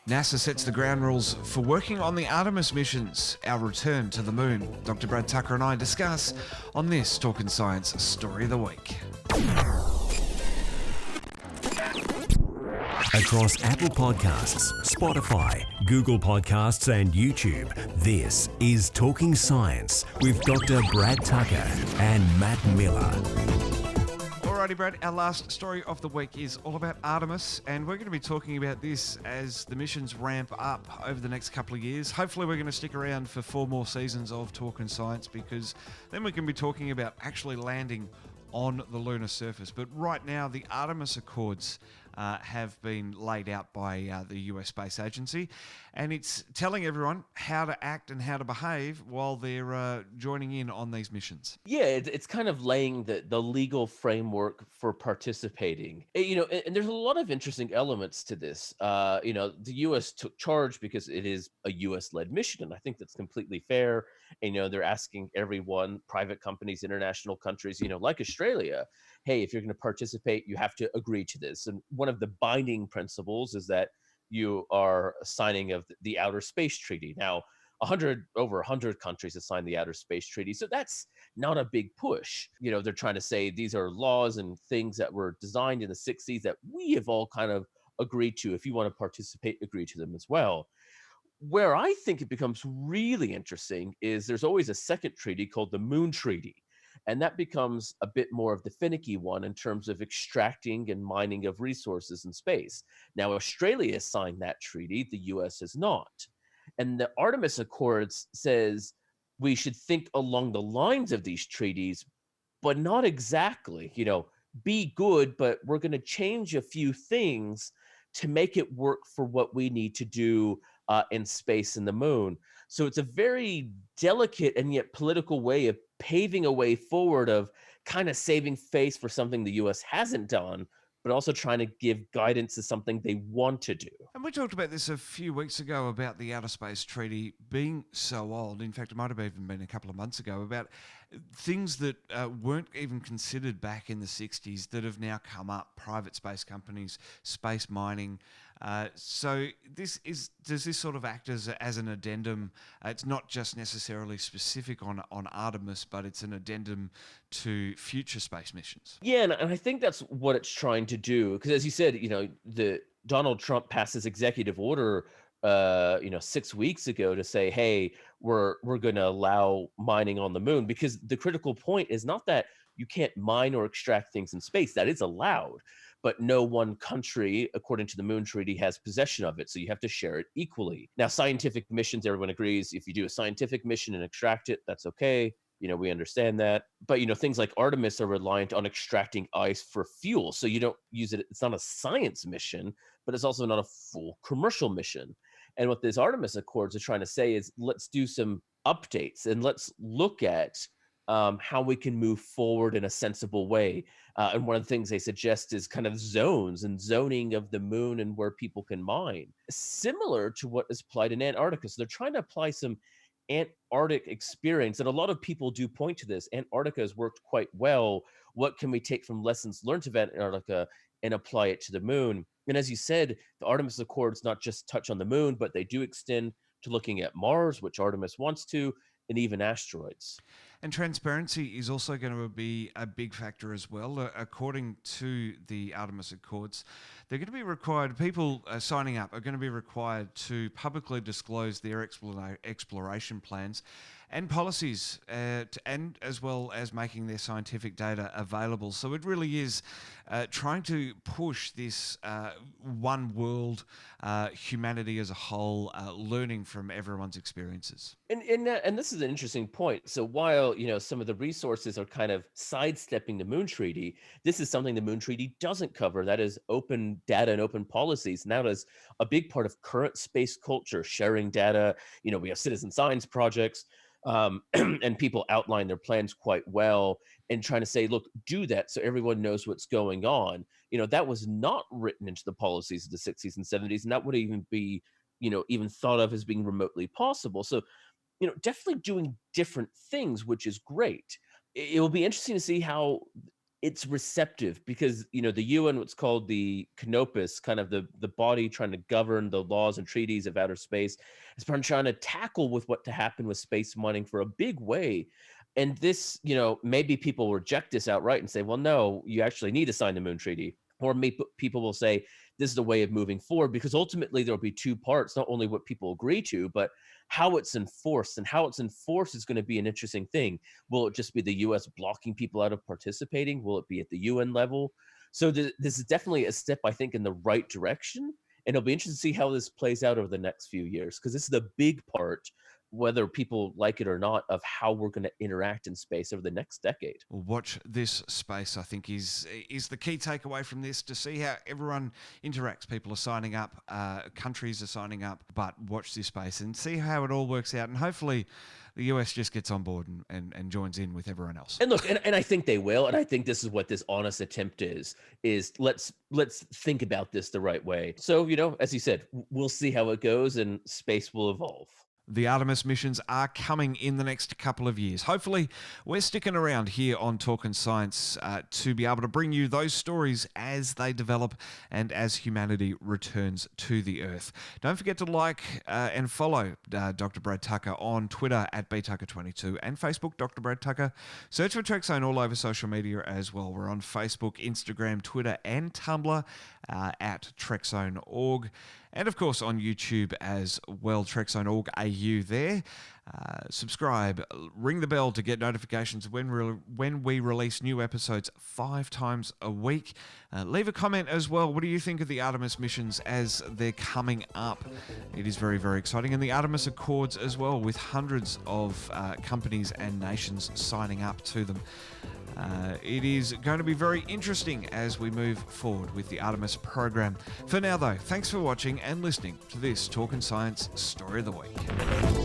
NASA sets the ground rules for working on the Artemis missions, our return to the moon. Dr. Brad Tucker and I discuss on this Talkin' Science Story of the Week. Across Apple Podcasts, Spotify, Google Podcasts and YouTube, this is Talking Science with Dr. Brad Tucker and Matt Miller. Alrighty, Brad, our last story of the week is all about Artemis, and we're going to be talking about this as the missions ramp up over the next couple of years. Hopefully we're going to stick around for 4 more seasons of Talkin' Science, because then we can be talking about actually landing on the lunar surface. But right now, the Artemis Accords have been laid out by the US Space Agency, and it's telling everyone how to act and how to behave while they're joining in on these missions. Yeah, it's kind of laying the legal framework for participating. And there's a lot of interesting elements to this. The U.S. took charge because it is a U.S.-led mission, and I think that's completely fair. And, they're asking everyone, private companies, international countries, like Australia, hey, if you're going to participate, you have to agree to this. And one of the binding principles is that you are signing of the Outer Space Treaty. Now, over 100 countries have signed the Outer Space Treaty. So that's not a big push. They're trying to say these are laws and things that were designed in the 60s that we have all kind of agreed to. If you want to participate, agree to them as well. Where I think it becomes really interesting is there's always a second treaty called the Moon Treaty. And that becomes a bit more of the finicky one in terms of extracting and mining of resources in space. Now, Australia has signed that treaty, the US has not. And the Artemis Accords says we should think along the lines of these treaties, but not exactly. Be good, but we're going to change a few things to make it work for what we need to do in space and the moon. So it's a very delicate and yet political way of paving a way forward of kind of saving face for something the US hasn't done, but also trying to give guidance to something they want to do. And we talked about this a few weeks ago about the Outer Space Treaty being so old. In fact, it might have even been a couple of months ago, about things that weren't even considered back in the 60s that have now come up, private space companies, space mining. So does this sort of act as an addendum? It's not just necessarily specific on Artemis, but it's an addendum to future space missions. Yeah, and I think that's what it's trying to do. Because as you said, the Donald Trump passed his executive order 6 weeks ago to say, hey, we're going to allow mining on the moon, because the critical point is not that you can't mine or extract things in space. That is allowed, but no one country, according to the Moon Treaty, has possession of it. So you have to share it equally. Now, scientific missions, everyone agrees, if you do a scientific mission and extract it, that's okay. We understand that. But, things like Artemis are reliant on extracting ice for fuel. So you don't use it. It's not a science mission, but it's also not a full commercial mission. And what these Artemis Accords are trying to say is, let's do some updates and let's look at how we can move forward in a sensible way. And one of the things they suggest is kind of zones and zoning of the moon and where people can mine, similar to what is applied in Antarctica. So they're trying to apply some Antarctic experience, and a lot of people do point to this. Antarctica has worked quite well. What can we take from lessons learned of Antarctica and apply it to the moon? And as you said, the Artemis Accords not just touch on the moon, but they do extend to looking at Mars, which Artemis wants to, and even asteroids. And transparency is also going to be a big factor as well. According to the Artemis Accords, they're going to be required, people signing up are going to be required to publicly disclose their exploration plans and policies, and as well as making their scientific data available. So it really is trying to push this one world, humanity as a whole, learning from everyone's experiences. And this is an interesting point. So while some of the resources are kind of sidestepping the Moon Treaty, this is something the Moon Treaty doesn't cover. That is open data and open policies. And that is a big part of current space culture, sharing data. We have citizen science projects. And people outline their plans quite well and trying to say, look, do that so everyone knows what's going on. That was not written into the policies of the 60s and 70s, and that would even be, even thought of as being remotely possible. So, definitely doing different things, which is great. It will be interesting to see how it's receptive because the UN, what's called the Canopus, kind of the body trying to govern the laws and treaties of outer space, has been trying to tackle with what to happen with space mining for a big way. And this, maybe people reject this outright and say, well, no, you actually need to sign the Moon Treaty. Or maybe people will say this is the way of moving forward, because ultimately there'll be two parts, not only what people agree to, but how it's enforced. And how it's enforced is going to be an interesting thing. Will it just be the US blocking people out of participating? Will it be at the UN level? So this is definitely a step, I think, in the right direction. And it'll be interesting to see how this plays out over the next few years, because this is the big part, whether people like it or not, of how we're going to interact in space over the next decade. Well, watch this space, I think, is the key takeaway from this, to see how everyone interacts. People are signing up, countries are signing up, but watch this space and see how it all works out. And hopefully the US just gets on board and joins in with everyone else. And look, and I think they will. And I think this is what this honest attempt is let's think about this the right way. So, as you said, we'll see how it goes and space will evolve. The Artemis missions are coming in the next couple of years. Hopefully, we're sticking around here on Talkin' Science to be able to bring you those stories as they develop and as humanity returns to the Earth. Don't forget to like and follow Dr. Brad Tucker on Twitter at btucker22 and Facebook, Dr. Brad Tucker. Search for Trek Zone all over social media as well. We're on Facebook, Instagram, Twitter, and Tumblr at TrekZone.org. And of course on YouTube as well, TrekZone.org AU there. Subscribe, ring the bell to get notifications when we release new episodes 5 times a week. Leave a comment as well. What do you think of the Artemis missions as they're coming up? It is very, very exciting. And the Artemis Accords as well, with hundreds of companies and nations signing up to them. It is going to be very interesting as we move forward with the Artemis program. For now, though, thanks for watching and listening to this Talkin' Science Story of the Week.